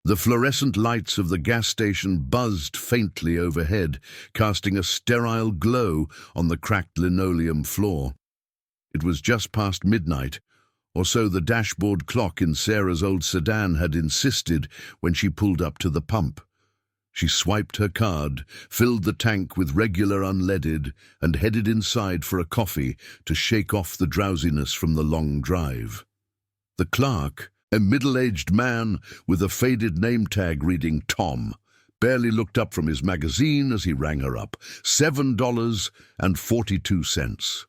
The fluorescent lights of the gas station buzzed faintly overhead, casting a sterile glow on the cracked linoleum floor. It was just past midnight, or so the dashboard clock in Sarah's old sedan had insisted when she pulled up to the pump. She swiped her card, filled the tank with regular unleaded, and headed inside for a coffee to shake off the drowsiness from the long drive. The clerk, a middle-aged man with a faded name tag reading Tom, barely looked up from his magazine as he rang her up. $7.42.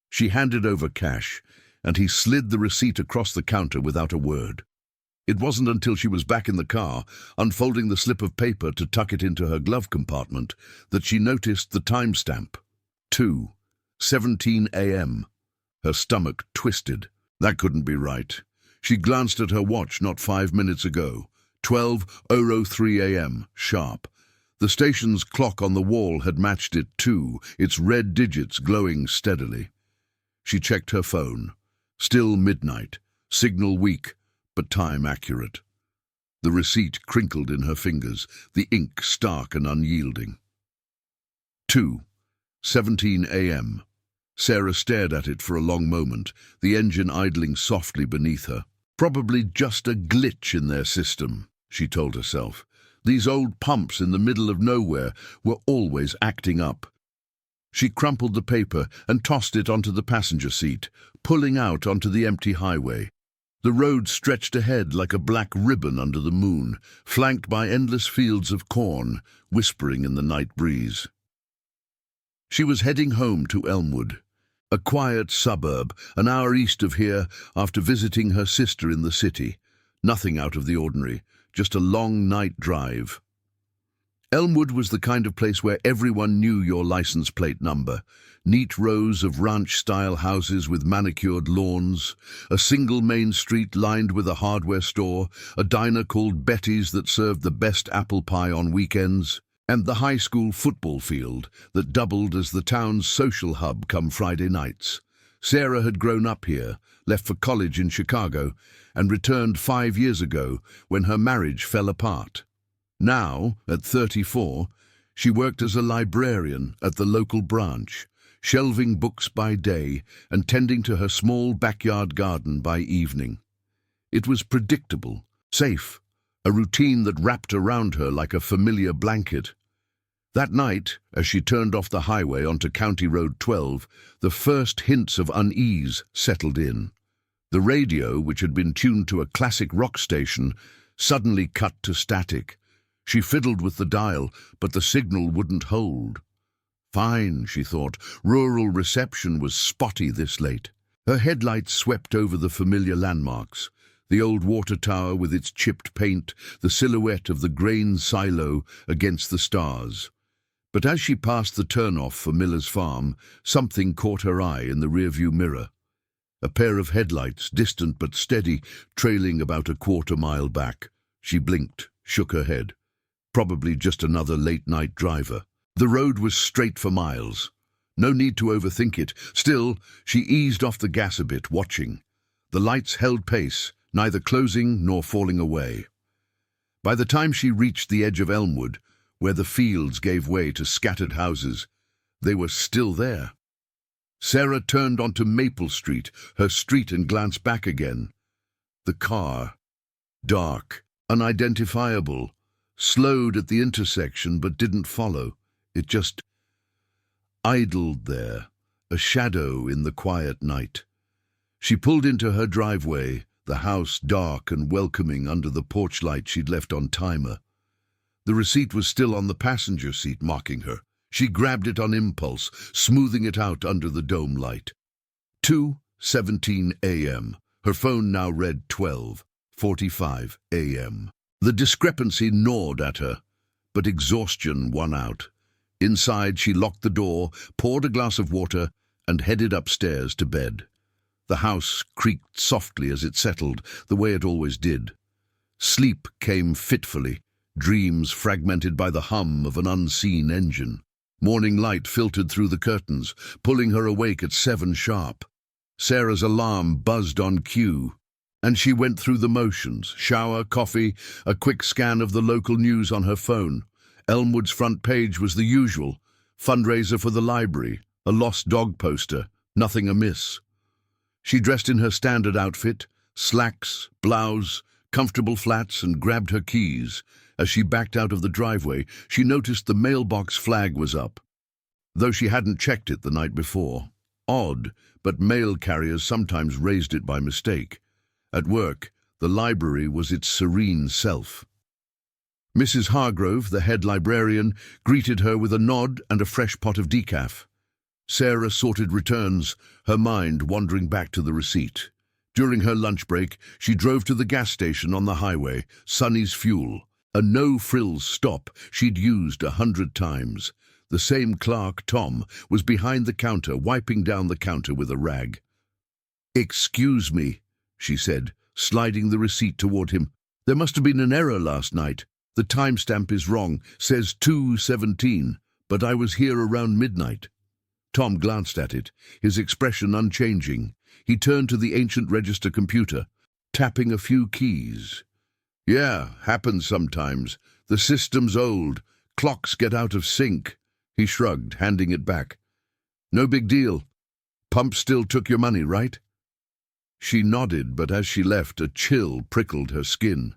She handed over cash, and he slid the receipt across the counter without a word. It wasn't until she was back in the car, unfolding the slip of paper to tuck it into her glove compartment, that she noticed the timestamp. 2:17 a.m. Her stomach twisted. That couldn't be right. She glanced at her watch not 5 minutes ago. 12:03 a.m. sharp. The station's clock on the wall had matched it too, its red digits glowing steadily. She checked her phone. Still midnight. Signal weak, but time accurate. The receipt crinkled in her fingers, the ink stark and unyielding. 2:17 a.m. Sarah stared at it for a long moment, the engine idling softly beneath her. Probably just a glitch in their system, she told herself. These old pumps in the middle of nowhere were always acting up. She crumpled the paper and tossed it onto the passenger seat, pulling out onto the empty highway. The road stretched ahead like a black ribbon under the moon, flanked by endless fields of corn, whispering in the night breeze. She was heading home to Elmwood, a quiet suburb, an hour east of here, after visiting her sister in the city. Nothing out of the ordinary, just a long night drive. Elmwood was the kind of place where everyone knew your license plate number. Neat rows of ranch-style houses with manicured lawns, a single main street lined with a hardware store, a diner called Betty's that served the best apple pie on weekends, and the high school football field that doubled as the town's social hub come Friday nights. Sarah had grown up here, left for college in Chicago, and returned 5 years ago when her marriage fell apart. Now, at 34, she worked as a librarian at the local branch, shelving books by day and tending to her small backyard garden by evening. It was predictable, safe, a routine that wrapped around her like a familiar blanket. That night, as she turned off the highway onto County Road 12, the first hints of unease settled in. The radio, which had been tuned to a classic rock station, suddenly cut to static. She fiddled with the dial, but the signal wouldn't hold. Fine, she thought. Rural reception was spotty this late. Her headlights swept over the familiar landmarks. The old water tower with its chipped paint, the silhouette of the grain silo against the stars. But as she passed the turnoff for Miller's Farm, something caught her eye in the rearview mirror. A pair of headlights, distant but steady, trailing about a quarter-mile back. She blinked, shook her head. Probably just another late-night driver. The road was straight for miles. No need to overthink it. Still, she eased off the gas a bit, watching. The lights held pace, neither closing nor falling away. By the time she reached the edge of Elmwood, where the fields gave way to scattered houses, they were still there. Sarah turned onto Maple Street, her street, and glanced back again. The car, dark, unidentifiable, slowed at the intersection but didn't follow. It just idled there, a shadow in the quiet night. She pulled into her driveway, the house dark and welcoming under the porch light she'd left on timer. The receipt was still on the passenger seat, mocking her. She grabbed it on impulse, smoothing it out under the dome light. 2:17 a.m. Her phone now read 12:45 a.m. The discrepancy gnawed at her, but exhaustion won out. Inside, she locked the door, poured a glass of water, and headed upstairs to bed. The house creaked softly as it settled, the way it always did. Sleep came fitfully, dreams fragmented by the hum of an unseen engine. Morning light filtered through the curtains, pulling her awake at 7 sharp. Sarah's alarm buzzed on cue, And she went through the motions: shower, coffee, a quick scan of the local news on her phone. Elmwood's front page was the usual: fundraiser for the library, a lost dog poster, nothing amiss. She dressed in her standard outfit, slacks, blouse, comfortable flats, and grabbed her keys. As she backed out of the driveway, she noticed the mailbox flag was up, though she hadn't checked it the night before. Odd, but mail carriers sometimes raised it by mistake. At work, the library was its serene self. Mrs. Hargrove, the head librarian, greeted her with a nod and a fresh pot of decaf. Sarah sorted returns, her mind wandering back to the receipt. During her lunch break, she drove to the gas station on the highway, Sonny's Fuel, a no-frills stop she'd used 100 times. The same clerk, Tom, was behind the counter, wiping down the counter with a rag. "Excuse me," she said, sliding the receipt toward him. "There must have been an error last night. The timestamp is wrong, says 2:17, but I was here around midnight." Tom glanced at it, his expression unchanging. He turned to the ancient register computer, tapping a few keys. "Yeah, happens sometimes. The system's old. Clocks get out of sync." He shrugged, handing it back. "No big deal. Pump still took your money, right?" She nodded, but as she left, a chill prickled her skin.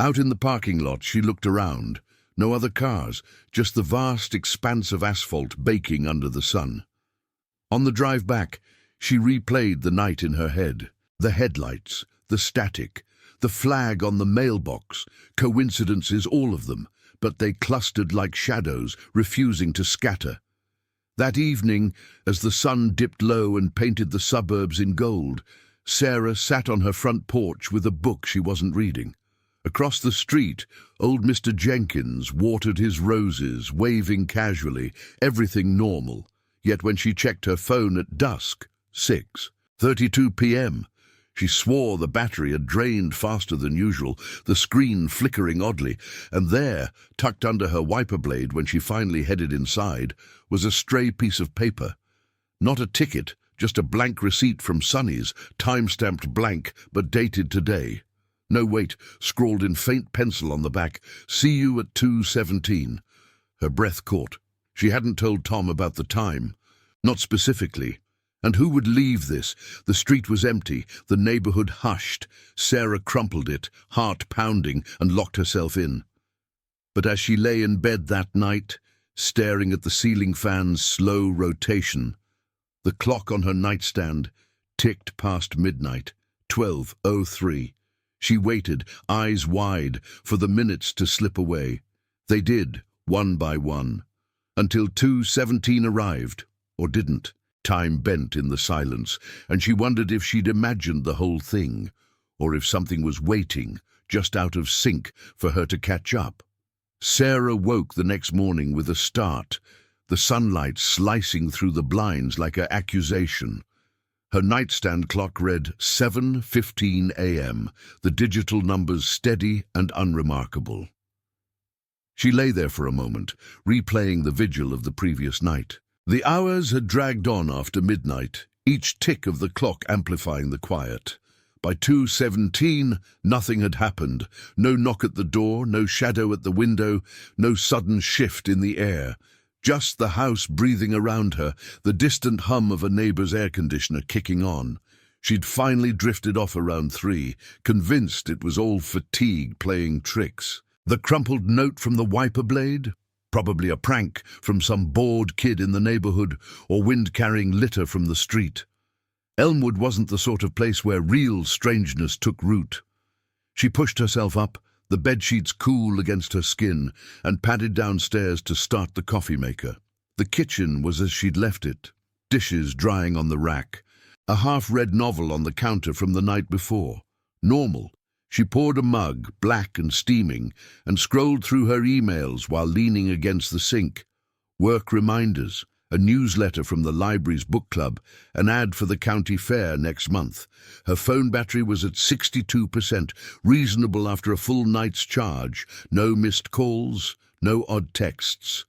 Out in the parking lot, she looked around. No other cars, just the vast expanse of asphalt baking under the sun. On the drive back, she replayed the night in her head. The headlights, the static, the flag on the mailbox, coincidences, all of them, but they clustered like shadows, refusing to scatter. That evening, as the sun dipped low and painted the suburbs in gold, Sarah sat on her front porch with a book she wasn't reading. Across the street, old Mr. Jenkins watered his roses, waving casually, everything normal. Yet when she checked her phone at dusk, 6:32 p.m., she swore the battery had drained faster than usual, the screen flickering oddly, and there, tucked under her wiper blade when she finally headed inside, was a stray piece of paper. Not a ticket, just a blank receipt from Sonny's, time-stamped blank, but dated today. No, wait, scrawled in faint pencil on the back, "See you at 2:17. Her breath caught. She hadn't told Tom about the time. Not specifically. And who would leave this? The street was empty, the neighborhood hushed. Sarah crumpled it, heart pounding, and locked herself in. But as she lay in bed that night, staring at the ceiling fan's slow rotation, the clock on her nightstand ticked past midnight, 12:03. She waited, eyes wide, for the minutes to slip away. They did, one by one, until 2:17 arrived, or didn't. Time bent in the silence, and she wondered if she'd imagined the whole thing, or if something was waiting, just out of sync, for her to catch up. Sarah woke the next morning with a start, the sunlight slicing through the blinds like an accusation. Her nightstand clock read 7:15 a.m., the digital numbers steady and unremarkable. She lay there for a moment, replaying the vigil of the previous night. The hours had dragged on after midnight, each tick of the clock amplifying the quiet. By 2:17, nothing had happened. No knock at the door, no shadow at the window, no sudden shift in the air. Just the house breathing around her, the distant hum of a neighbor's air conditioner kicking on. She'd finally drifted off around 3, convinced it was all fatigue playing tricks. The crumpled note from the wiper blade? Probably a prank from some bored kid in the neighborhood, or wind-carrying litter from the street. Elmwood wasn't the sort of place where real strangeness took root. She pushed herself up, the bedsheets cool against her skin, and padded downstairs to start the coffee maker. The kitchen was as she'd left it, dishes drying on the rack, a half-read novel on the counter from the night before. Normal. She poured a mug, black and steaming, and scrolled through her emails while leaning against the sink. Work reminders, a newsletter from the library's book club, an ad for the county fair next month. Her phone battery was at 62%, reasonable after a full night's charge. No missed calls, no odd texts.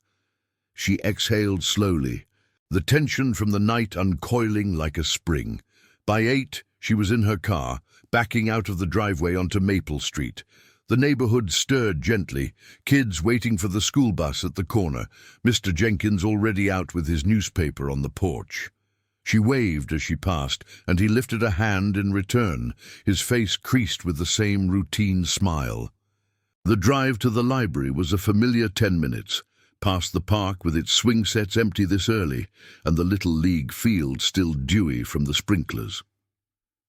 She exhaled slowly, the tension from the night uncoiling like a spring. By 8, She was in her car, backing out of the driveway onto Maple Street. The neighborhood stirred gently, kids waiting for the school bus at the corner, Mr. Jenkins already out with his newspaper on the porch. She waved as she passed, and he lifted a hand in return, his face creased with the same routine smile. The drive to the library was a familiar 10 minutes, past the park with its swing sets empty this early, and the Little League field still dewy from the sprinklers.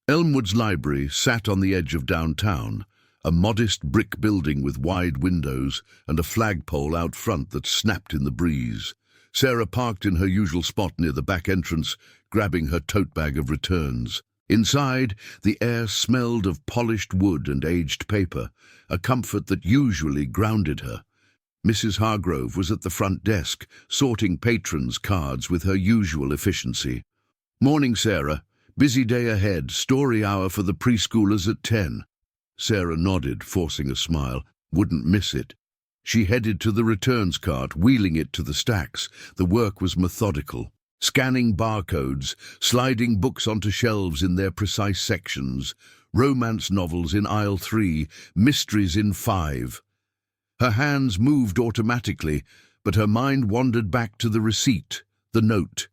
Elmwood's library sat on the edge of downtown, a modest brick building with wide windows and a flagpole out front that snapped in the breeze. Sarah parked in her usual spot near the back entrance, grabbing her tote bag of returns. Inside, the air smelled of polished wood and aged paper, a comfort that usually grounded her. Mrs. Hargrove was at the front desk, sorting patrons' cards with her usual efficiency. "Morning, Sarah. Busy day ahead, story hour for the preschoolers at 10. Sarah nodded, forcing a smile. Wouldn't miss it. She headed to the returns cart, wheeling it to the stacks. The work was methodical. Scanning barcodes, sliding books onto shelves in their precise sections, romance novels in aisle 3, mysteries in 5. Her hands moved automatically, but her mind wandered back to the receipt, the note.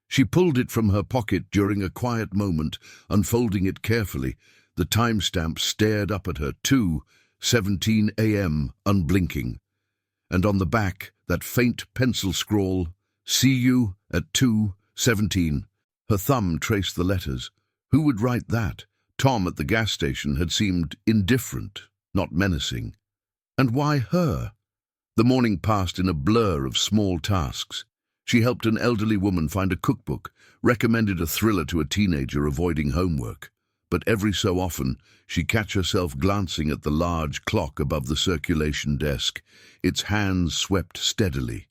She pulled it from her pocket during a quiet moment, unfolding it carefully. The timestamp stared up at her, 2:17 a.m., unblinking. And on the back, that faint pencil scrawl, "See you at 2:17. Her thumb traced the letters. Who would write that? Tom at the gas station had seemed indifferent, not menacing. And why her? The morning passed in a blur of small tasks. She helped an elderly woman find a cookbook, recommended a thriller to a teenager avoiding homework. But every so often, she'd catch herself glancing at the large clock above the circulation desk. Its hands swept steadily.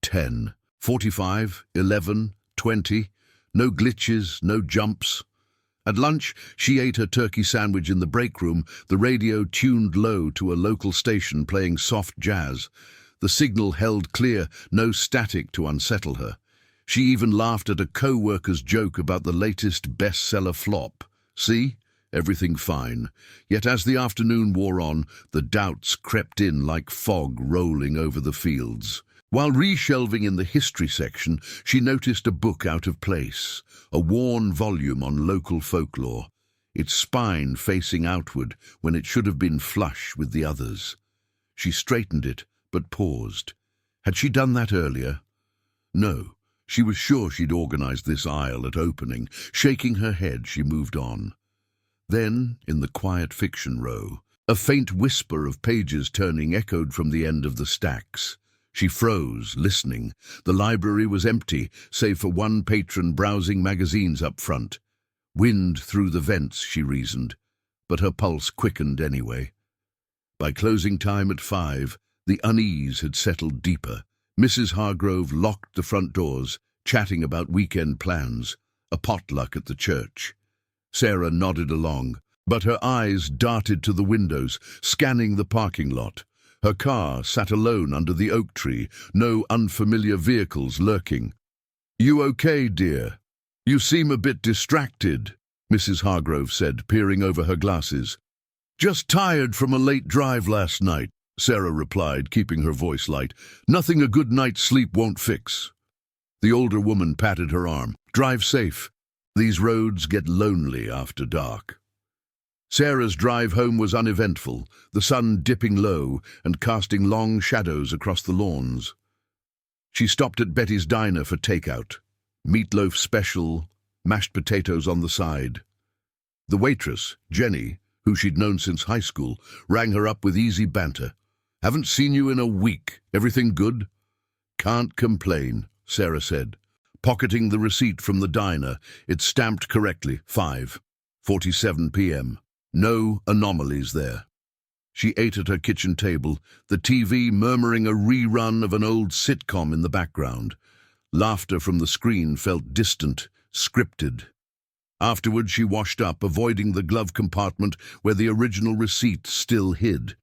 10, 45, 11, 20. No glitches, no jumps. At lunch, she ate her turkey sandwich in the break room, the radio tuned low to a local station playing soft jazz. The signal held clear, no static to unsettle her. She even laughed at a co-worker's joke about the latest bestseller flop. See? Everything fine. Yet as the afternoon wore on, the doubts crept in like fog rolling over the fields. While reshelving in the history section, she noticed a book out of place, a worn volume on local folklore, its spine facing outward when it should have been flush with the others. She straightened it, but paused. Had she done that earlier? No. She was sure she'd organized this aisle at opening. Shaking her head, she moved on. Then, in the quiet fiction row, a faint whisper of pages turning echoed from the end of the stacks. She froze, listening. The library was empty, save for one patron browsing magazines up front. Wind through the vents, she reasoned, but her pulse quickened anyway. By closing time at 5, the unease had settled deeper. Mrs. Hargrove locked the front doors, chatting about weekend plans, a potluck at the church. Sarah nodded along, but her eyes darted to the windows, scanning the parking lot. Her car sat alone under the oak tree, no unfamiliar vehicles lurking. "You okay, dear? You seem a bit distracted," Mrs. Hargrove said, peering over her glasses. "Just tired from a late drive last night," Sarah replied, keeping her voice light. "Nothing a good night's sleep won't fix." The older woman patted her arm. "Drive safe. These roads get lonely after dark." Sarah's drive home was uneventful, the sun dipping low and casting long shadows across the lawns. She stopped at Betty's diner for takeout. Meatloaf special, mashed potatoes on the side. The waitress, Jenny, who she'd known since high school, rang her up with easy banter. "Haven't seen you in a week. Everything good?" "Can't complain," Sarah said. Pocketing the receipt from the diner, it stamped correctly, 5:47 p.m. No anomalies there. She ate at her kitchen table, the TV murmuring a rerun of an old sitcom in the background. Laughter from the screen felt distant, scripted. Afterward, she washed up, avoiding the glove compartment where the original receipt still hid.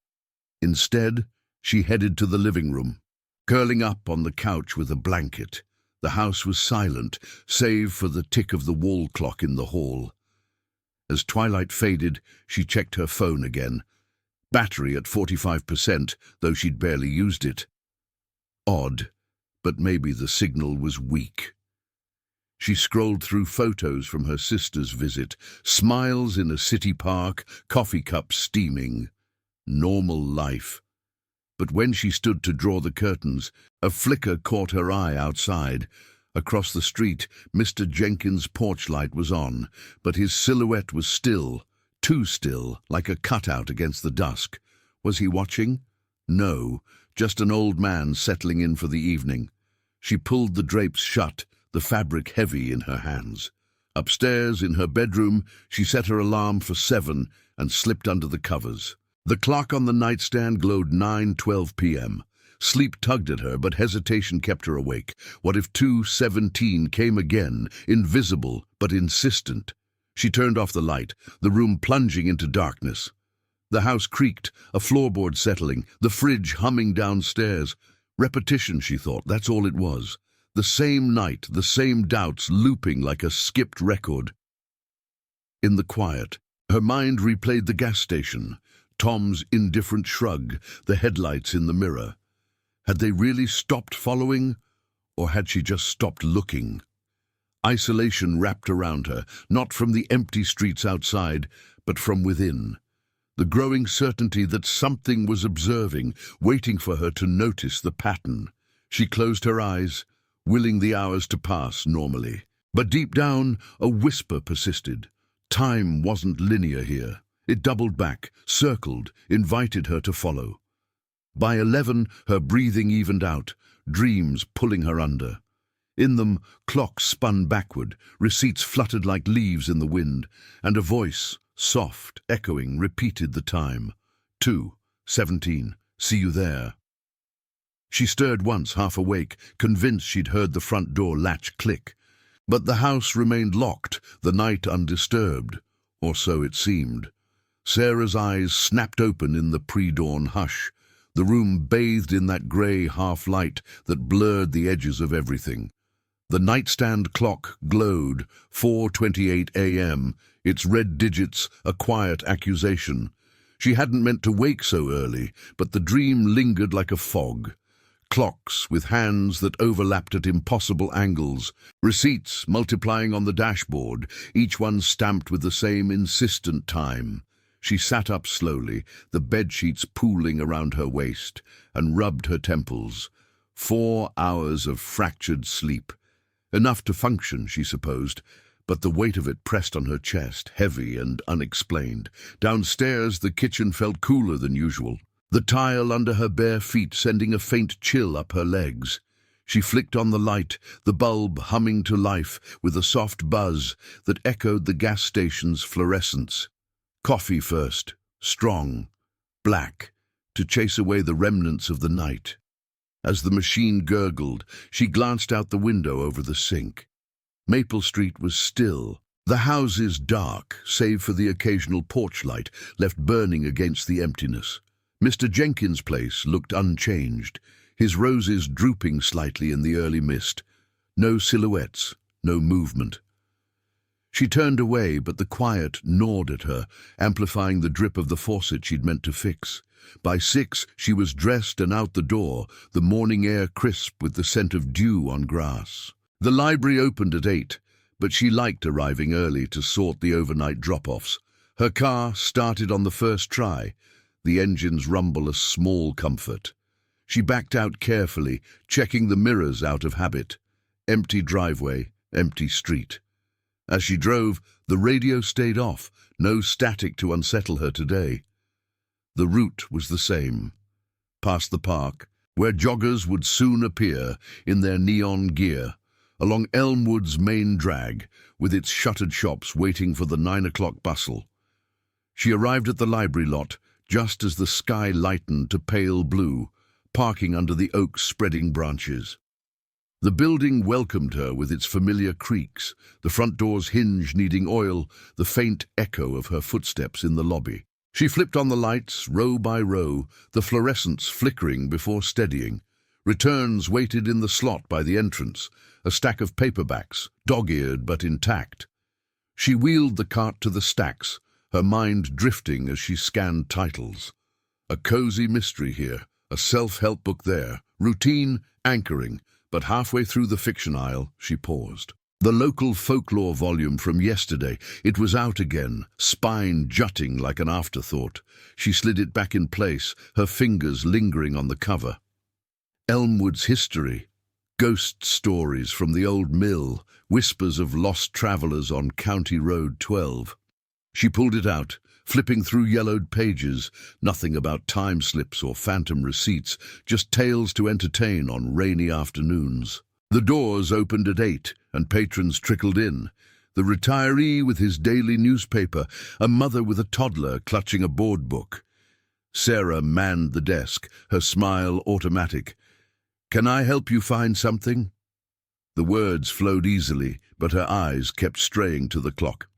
Instead, she headed to the living room, curling up on the couch with a blanket. The house was silent, save for the tick of the wall clock in the hall. As twilight faded, she checked her phone again. Battery at 45%, though she'd barely used it. Odd, but maybe the signal was weak. She scrolled through photos from her sister's visit, smiles in a city park, coffee cups steaming. Normal life. But when she stood to draw the curtains, a flicker caught her eye outside. Across the street, Mr. Jenkins' porch light was on, but his silhouette was still, too still, like a cutout against the dusk. Was he watching? No, just an old man settling in for the evening. She pulled the drapes shut, the fabric heavy in her hands. Upstairs, in her bedroom, she set her alarm for 7 and slipped under the covers. The clock on the nightstand glowed 9:12 p.m. Sleep tugged at her, but hesitation kept her awake. What if 2:17 came again, invisible but insistent? She turned off the light, the room plunging into darkness. The house creaked, a floorboard settling, the fridge humming downstairs. Repetition, she thought, that's all it was. The same night, the same doubts looping like a skipped record. In the quiet, her mind replayed the gas station, Tom's indifferent shrug, the headlights in the mirror. Had they really stopped following, or had she just stopped looking? Isolation wrapped around her, not from the empty streets outside, but from within. The growing certainty that something was observing, waiting for her to notice the pattern. She closed her eyes, willing the hours to pass normally. But deep down, a whisper persisted. Time wasn't linear here. It doubled back, circled, invited her to follow. By 11, her breathing evened out, dreams pulling her under. In them, clocks spun backward, receipts fluttered like leaves in the wind, and a voice, soft, echoing, repeated the time. 2:17, see you there. She stirred once, half awake, convinced she'd heard the front door latch click. But the house remained locked, the night undisturbed, or so it seemed. Sarah's eyes snapped open in the pre-dawn hush, the room bathed in that grey half-light that blurred the edges of everything. The nightstand clock glowed, 4:28 a.m., its red digits a quiet accusation. She hadn't meant to wake so early, but the dream lingered like a fog. Clocks with hands that overlapped at impossible angles, receipts multiplying on the dashboard, each one stamped with the same insistent time. She sat up slowly, the bedsheets pooling around her waist, and rubbed her temples. 4 hours of fractured sleep. Enough to function, she supposed, but the weight of it pressed on her chest, heavy and unexplained. Downstairs, the kitchen felt cooler than usual, the tile under her bare feet sending a faint chill up her legs. She flicked on the light, the bulb humming to life with a soft buzz that echoed the gas station's fluorescence. Coffee first, strong, black, to chase away the remnants of the night. As the machine gurgled, she glanced out the window over the sink. Maple Street was still, the houses dark, save for the occasional porch light left burning against the emptiness. Mr. Jenkins' place looked unchanged, his roses drooping slightly in the early mist. No silhouettes, no movement. She turned away, but the quiet gnawed at her, amplifying the drip of the faucet she'd meant to fix. By 6, she was dressed and out the door, the morning air crisp with the scent of dew on grass. The library opened at 8, but she liked arriving early to sort the overnight drop-offs. Her car started on the first try, the engine's rumble a small comfort. She backed out carefully, checking the mirrors out of habit. Empty driveway, empty street. As she drove, the radio stayed off, no static to unsettle her today. The route was the same. Past the park, where joggers would soon appear in their neon gear, along Elmwood's main drag, with its shuttered shops waiting for the 9 o'clock bustle. She arrived at the library lot just as the sky lightened to pale blue, parking under the oak's spreading branches. The building welcomed her with its familiar creaks, the front door's hinge needing oil, the faint echo of her footsteps in the lobby. She flipped on the lights, row by row, the fluorescents flickering before steadying. Returns waited in the slot by the entrance, a stack of paperbacks, dog-eared but intact. She wheeled the cart to the stacks, her mind drifting as she scanned titles. A cozy mystery here, a self-help book there, routine, anchoring, but halfway through the fiction aisle, she paused. The local folklore volume from yesterday, it was out again, spine jutting like an afterthought. She slid it back in place, her fingers lingering on the cover. Elmwood's history, ghost stories from the old mill, whispers of lost travellers on County Road 12. She pulled it out, flipping through yellowed pages, nothing about time slips or phantom receipts, just tales to entertain on rainy afternoons. The doors opened at 8, and patrons trickled in. The retiree with his daily newspaper, a mother with a toddler clutching a board book. Sarah manned the desk, her smile automatic. "Can I help you find something?" The words flowed easily, but her eyes kept straying to the clock.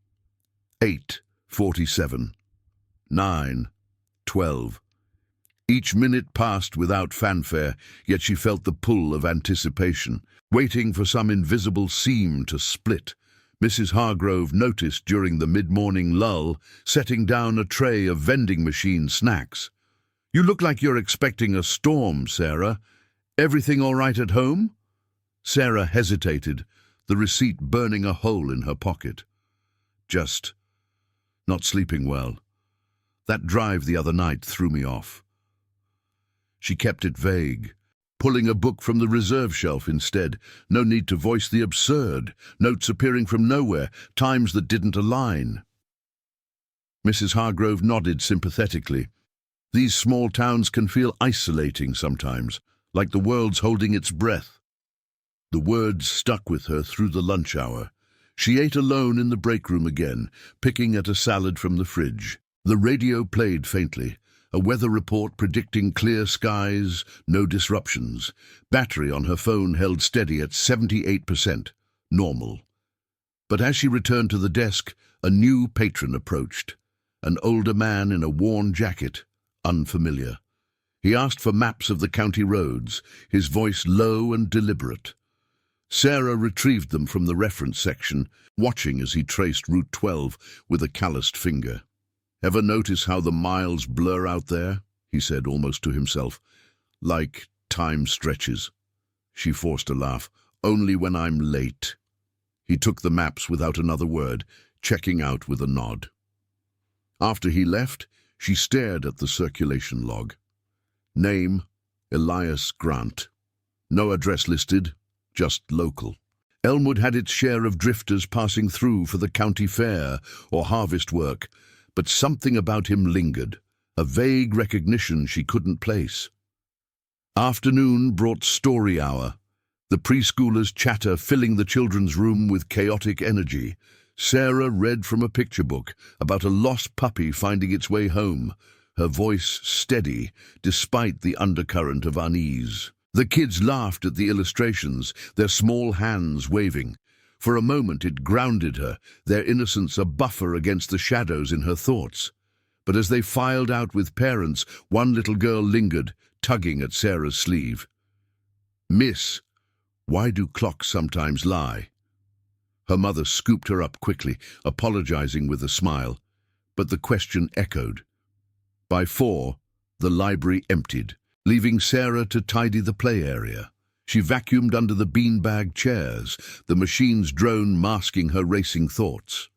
8:47. 9:12. Each minute passed without fanfare, yet she felt the pull of anticipation, waiting for some invisible seam to split. Mrs. Hargrove noticed during the mid-morning lull, setting down a tray of vending machine snacks. "You look like you're expecting a storm, Sarah. Everything all right at home?" Sarah hesitated, the receipt burning a hole in her pocket. "Just not sleeping well. That drive the other night threw me off." She kept it vague, pulling a book from the reserve shelf instead. No need to voice the absurd, notes appearing from nowhere, times that didn't align. Mrs. Hargrove nodded sympathetically. These small towns can feel isolating sometimes, like the world's holding its breath. The words stuck with her through the lunch hour. She ate alone in the break room again, picking at a salad from the fridge. The radio played faintly, a weather report predicting clear skies, no disruptions. Battery on her phone held steady at 78%, normal. But as she returned to the desk, a new patron approached. An older man in a worn jacket, unfamiliar. He asked for maps of the county roads, his voice low and deliberate. Sarah retrieved them from the reference section, watching as he traced Route 12 with a calloused finger. "Ever notice how the miles blur out there?" he said almost to himself. "Like time stretches." She forced a laugh. "Only when I'm late." He took the maps without another word, checking out with a nod. After he left, she stared at the circulation log. Name, Elias Grant. No address listed, just local. Elmwood had its share of drifters passing through for the county fair or harvest work, but something about him lingered, a vague recognition she couldn't place. Afternoon brought story hour, the preschoolers' chatter filling the children's room with chaotic energy. Sarah read from a picture book about a lost puppy finding its way home, her voice steady despite the undercurrent of unease. The kids laughed at the illustrations, their small hands waving. For a moment it grounded her, their innocence a buffer against the shadows in her thoughts. But as they filed out with parents, one little girl lingered, tugging at Sarah's sleeve. "Miss, why do clocks sometimes lie?" Her mother scooped her up quickly, apologizing with a smile. But the question echoed. By 4, the library emptied, leaving Sarah to tidy the play area. She vacuumed under the beanbag chairs, the machine's drone masking her racing thoughts.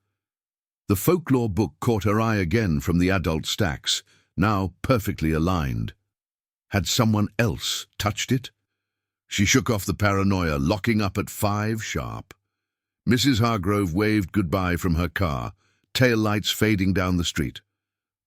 The folklore book caught her eye again from the adult stacks, now perfectly aligned. Had someone else touched it? She shook off the paranoia, locking up at 5 sharp. Mrs. Hargrove waved goodbye from her car, taillights fading down the street.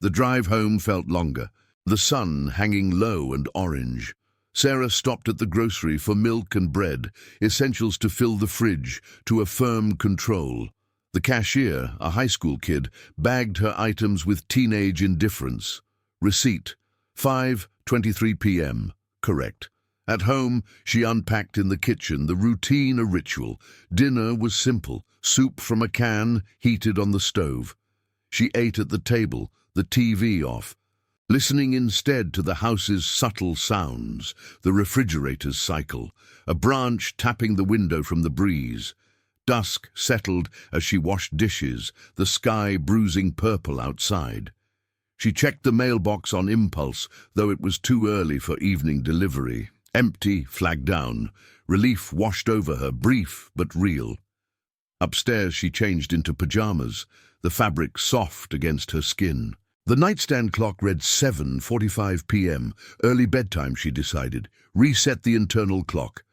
The drive home felt longer, the sun hanging low and orange. Sarah stopped at the grocery for milk and bread, essentials to fill the fridge, to affirm control. The cashier, a high school kid, bagged her items with teenage indifference. Receipt, 5:23 p.m. Correct. At home, she unpacked in the kitchen, the routine a ritual. Dinner was simple, soup from a can, heated on the stove. She ate at the table, the TV off, listening instead to the house's subtle sounds, the refrigerator's cycle, a branch tapping the window from the breeze. Dusk settled as she washed dishes, the sky bruising purple outside. She checked the mailbox on impulse, though it was too early for evening delivery. Empty, flag down. Relief washed over her, brief but real. Upstairs she changed into pajamas, the fabric soft against her skin. The nightstand clock read 7:45 p.m. Early bedtime, she decided. Reset the internal clock.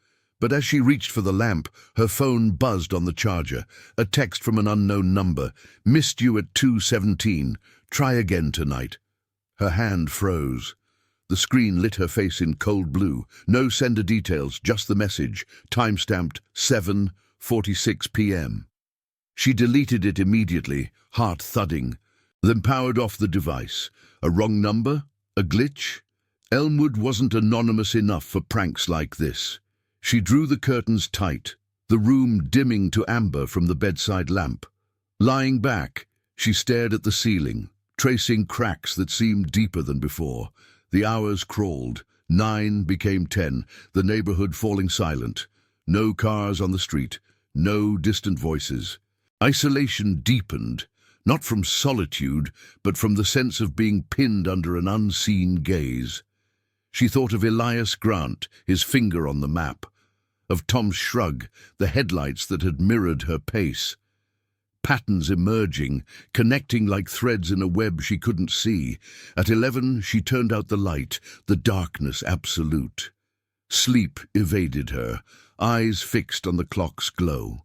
But as she reached for the lamp, her phone buzzed on the charger. A text from an unknown number. "Missed you at 2:17. Try again tonight." Her hand froze. The screen lit her face in cold blue. No sender details, just the message, time-stamped 7:46 p.m. She deleted it immediately, heart thudding, then powered off the device. A wrong number? A glitch? Elmwood wasn't anonymous enough for pranks like this. She drew the curtains tight, the room dimming to amber from the bedside lamp. Lying back, she stared at the ceiling, tracing cracks that seemed deeper than before. The hours crawled. 9 became 10, the neighborhood falling silent. No cars on the street, no distant voices. Isolation deepened, not from solitude, but from the sense of being pinned under an unseen gaze. She thought of Elias Grant, his finger on the map, of Tom's shrug, the headlights that had mirrored her pace. Patterns emerging, connecting like threads in a web she couldn't see. At 11, she turned out the light, the darkness absolute. Sleep evaded her, eyes fixed on the clock's glow.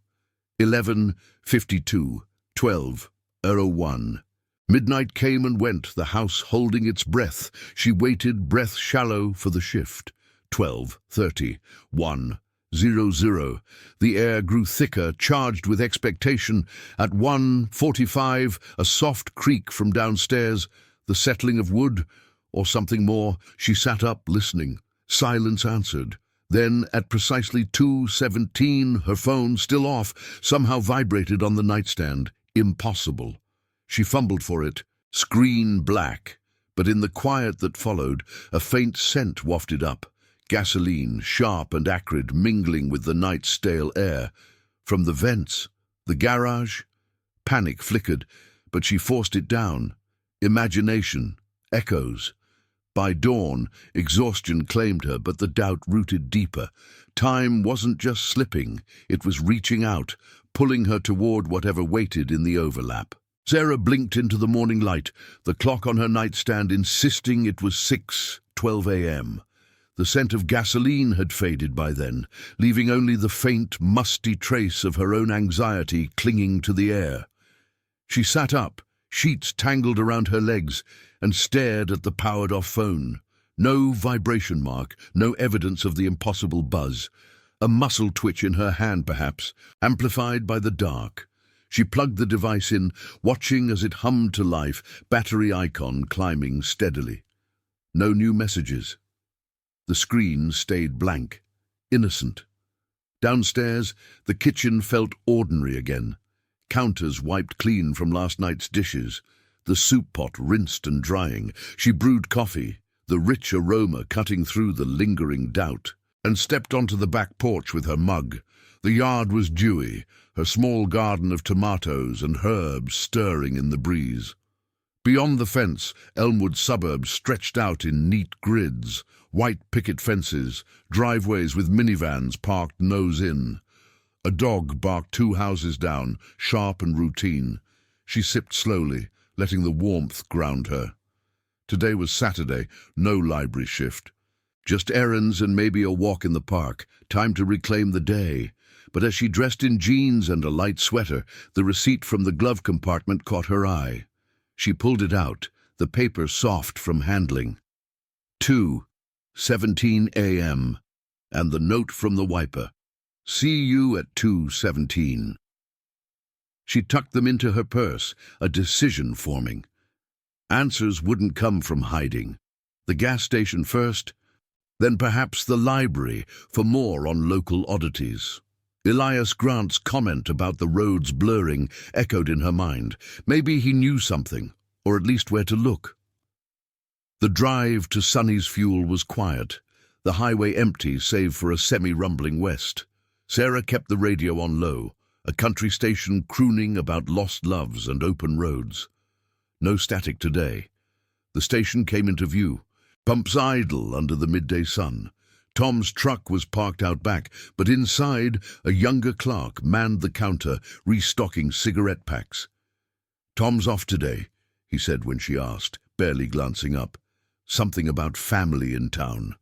11:52, 12:01. Midnight came and went, the house holding its breath. She waited, breath shallow, for the shift. 12:30, 1:00. The air grew thicker, charged with expectation. At 1:45, a soft creak from downstairs, the settling of wood, or something more. She sat up, listening. Silence answered. Then, at precisely 2:17, her phone, still off, somehow vibrated on the nightstand. Impossible. She fumbled for it. Screen black. But in the quiet that followed, a faint scent wafted up. Gasoline, sharp and acrid, mingling with the night's stale air. From the vents, the garage. Panic flickered, but she forced it down. Imagination, echoes. By dawn, exhaustion claimed her, but the doubt rooted deeper. Time wasn't just slipping, it was reaching out, pulling her toward whatever waited in the overlap. Sarah blinked into the morning light, the clock on her nightstand insisting it was 6:12 a.m. The scent of gasoline had faded by then, leaving only the faint, musty trace of her own anxiety clinging to the air. She sat up, sheets tangled around her legs, and stared at the powered-off phone. No vibration mark, no evidence of the impossible buzz. A muscle twitch in her hand, perhaps, amplified by the dark. She plugged the device in, watching as it hummed to life, battery icon climbing steadily. No new messages. The screen stayed blank, innocent. Downstairs, the kitchen felt ordinary again. Counters wiped clean from last night's dishes. The soup pot rinsed and drying. She brewed coffee, the rich aroma cutting through the lingering doubt, and stepped onto the back porch with her mug. The yard was dewy, her small garden of tomatoes and herbs stirring in the breeze. Beyond the fence, Elmwood suburbs stretched out in neat grids, white picket fences, driveways with minivans parked nose in. A dog barked 2 houses down, sharp and routine. She sipped slowly, letting the warmth ground her. Today was Saturday, no library shift. Just errands and maybe a walk in the park, time to reclaim the day. But as she dressed in jeans and a light sweater, the receipt from the glove compartment caught her eye. She pulled it out, the paper soft from handling. 2:17 a.m. And the note from the wiper. See you at 2:17. She tucked them into her purse, a decision forming. Answers wouldn't come from hiding. The gas station first, then perhaps the library for more on local oddities. Elias Grant's comment about the roads blurring echoed in her mind. Maybe he knew something, or at least where to look. The drive to Sonny's Fuel was quiet, the highway empty save for a semi-rumbling west. Sarah kept the radio on low, a country station crooning about lost loves and open roads. No static today. The station came into view, pumps idle under the midday sun. Tom's truck was parked out back, but inside, a younger clerk manned the counter, restocking cigarette packs. "Tom's off today," he said when she asked, barely glancing up. Something about family in town.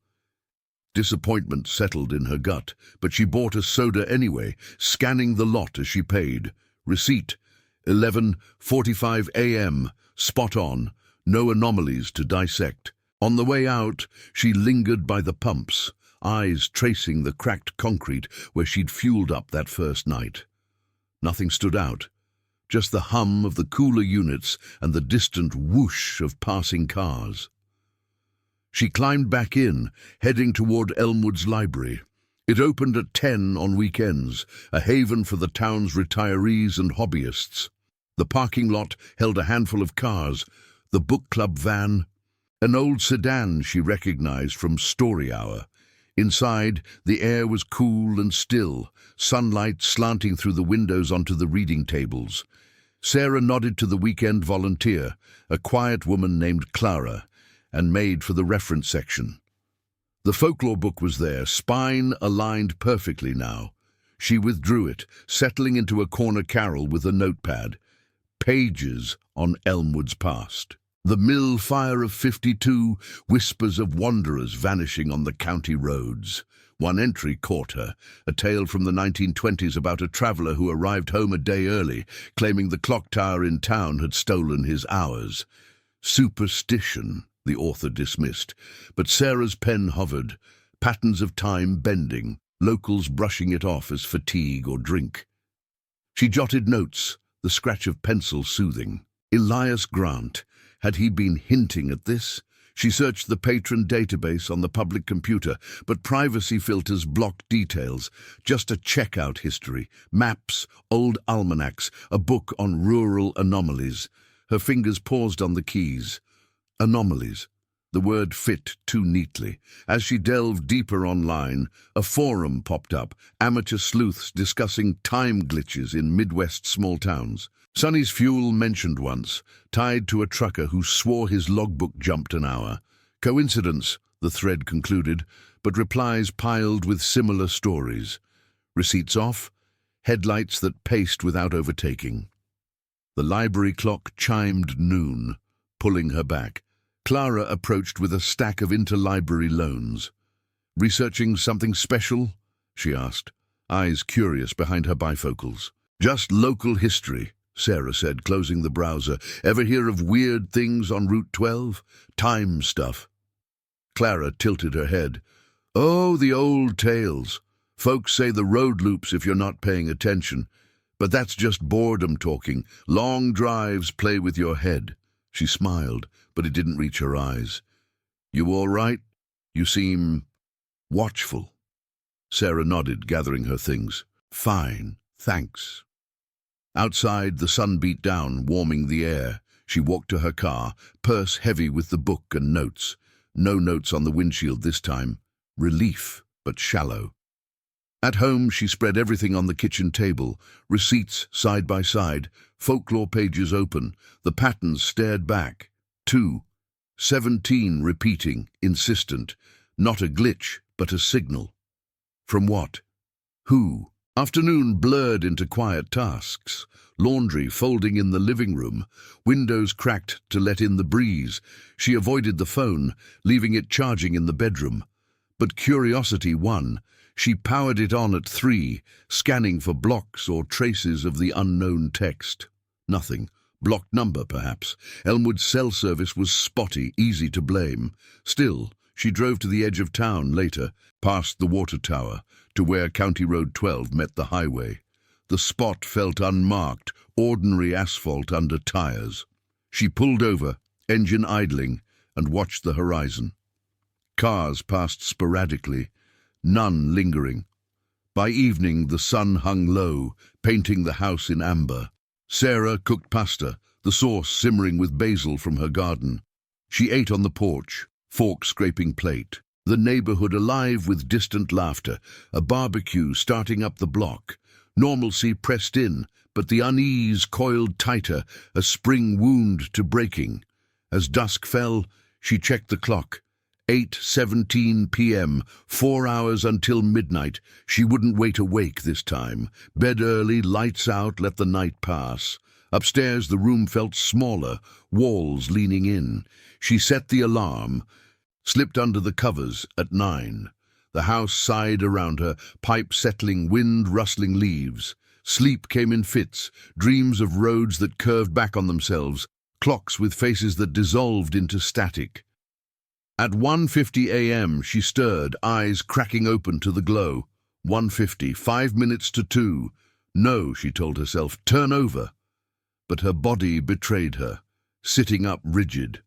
Disappointment settled in her gut, but she bought a soda anyway, scanning the lot as she paid. Receipt, 11:45 a.m., spot on, no anomalies to dissect. On the way out, she lingered by the pumps, eyes tracing the cracked concrete where she'd fueled up that first night. Nothing stood out. Just the hum of the cooler units and the distant whoosh of passing cars. She climbed back in, heading toward Elmwood's library. It opened at 10 on weekends, a haven for the town's retirees and hobbyists. The parking lot held a handful of cars, the book club van, an old sedan she recognized from Story Hour. Inside, the air was cool and still, sunlight slanting through the windows onto the reading tables. Sarah nodded to the weekend volunteer, a quiet woman named Clara, and made for the reference section. The folklore book was there, spine aligned perfectly now. She withdrew it, settling into a corner carrel with a notepad. Pages on Elmwood's past. The mill fire of 52, whispers of wanderers vanishing on the county roads. One entry caught her, a tale from the 1920s about a traveller who arrived home a day early, claiming the clock tower in town had stolen his hours. Superstition, the author dismissed, but Sarah's pen hovered, patterns of time bending, locals brushing it off as fatigue or drink. She jotted notes, the scratch of pencil soothing. Elias Grant. Had he been hinting at this? She searched the patron database on the public computer, but privacy filters blocked details. Just a checkout history, maps, old almanacs, a book on rural anomalies. Her fingers paused on the keys. Anomalies. The word fit too neatly. As she delved deeper online, a forum popped up, amateur sleuths discussing time glitches in Midwest small towns. Sonny's Fuel mentioned once, tied to a trucker who swore his logbook jumped an hour. Coincidence, the thread concluded, but replies piled with similar stories. Receipts off, headlights that paced without overtaking. The library clock chimed noon, pulling her back. Clara approached with a stack of interlibrary loans. "Researching something special?" she asked, eyes curious behind her bifocals. "Just local history," Sarah said, closing the browser. "Ever hear of weird things on Route 12? Time stuff." Clara tilted her head. "Oh, the old tales. Folks say the road loops if you're not paying attention. But that's just boredom talking. Long drives play with your head." She smiled, but it didn't reach her eyes. "You all right? You seem watchful." Sarah nodded, gathering her things. "Fine, thanks." Outside, the sun beat down, warming the air. She walked to her car, purse heavy with the book and notes. No notes on the windshield this time. Relief, but shallow. At home, she spread everything on the kitchen table, receipts side by side, folklore pages open, the patterns stared back. 2, 17 repeating, insistent. Not a glitch, but a signal. From what? Who? Afternoon blurred into quiet tasks. Laundry folding in the living room, windows cracked to let in the breeze. She avoided the phone, leaving it charging in the bedroom. But curiosity won. She powered it on at 3, scanning for blocks or traces of the unknown text. Nothing. Blocked number, perhaps. Elmwood's cell service was spotty, easy to blame. Still, she drove to the edge of town later, past the water tower, to where County Road 12 met the highway. The spot felt unmarked, ordinary asphalt under tires. She pulled over, engine idling, and watched the horizon. Cars passed sporadically, none lingering. By evening, the sun hung low, painting the house in amber. Sarah cooked pasta, the sauce simmering with basil from her garden. She ate on the porch, fork scraping plate. The neighborhood alive with distant laughter, a barbecue starting up the block. Normalcy pressed in, but the unease coiled tighter, a spring wound to breaking. As dusk fell, she checked the clock. 8:17 p.m., 4 hours until midnight. She wouldn't wait awake this time. Bed early, lights out, let the night pass. Upstairs the room felt smaller, walls leaning in. She set the alarm, slipped under the covers at 9. The house sighed around her, pipe settling, wind rustling leaves. Sleep came in fits, dreams of roads that curved back on themselves, clocks with faces that dissolved into static. At 1:50 a.m. she stirred, eyes cracking open to the glow. 1:50, 5 minutes to 2. No, she told herself, turn over. But her body betrayed her, sitting up rigid.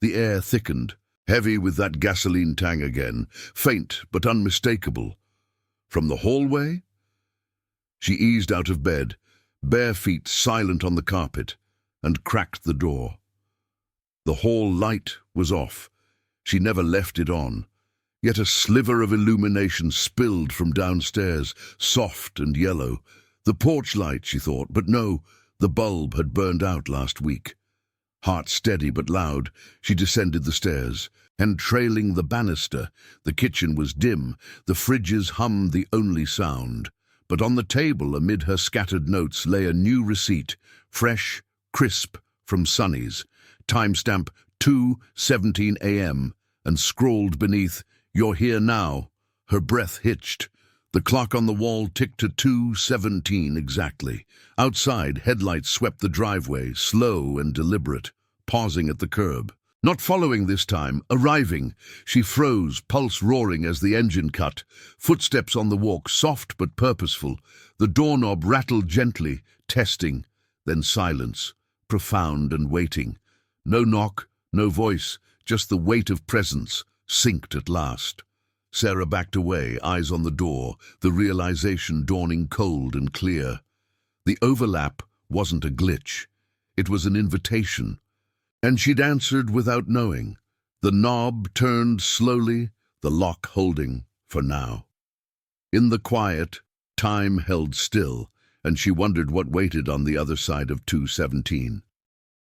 The air thickened, heavy with that gasoline tang again, faint but unmistakable. From the hallway? She eased out of bed, bare feet silent on the carpet, and cracked the door. The hall light was off. She never left it on. Yet a sliver of illumination spilled from downstairs, soft and yellow. The porch light, she thought, but no, the bulb had burned out last week. Heart steady but loud, she descended the stairs, and trailing the banister, the kitchen was dim, the fridges hummed the only sound. But on the table, amid her scattered notes, lay a new receipt, fresh, crisp, from Sonny's, timestamp 2:17 a.m., and scrawled beneath, "You're here now." Her breath hitched. The clock on the wall ticked to 2:17 exactly. Outside, headlights swept the driveway, slow and deliberate, pausing at the curb. Not following this time, arriving. She froze, pulse roaring as the engine cut. Footsteps on the walk, soft but purposeful. The doorknob rattled gently, testing. Then silence, profound and waiting. No knock, no voice, just the weight of presence, synced at last. Sarah backed away, eyes on the door, the realization dawning cold and clear. The overlap wasn't a glitch. It was an invitation. And she'd answered without knowing. The knob turned slowly, the lock holding for now. In the quiet, time held still, and she wondered what waited on the other side of 2:17.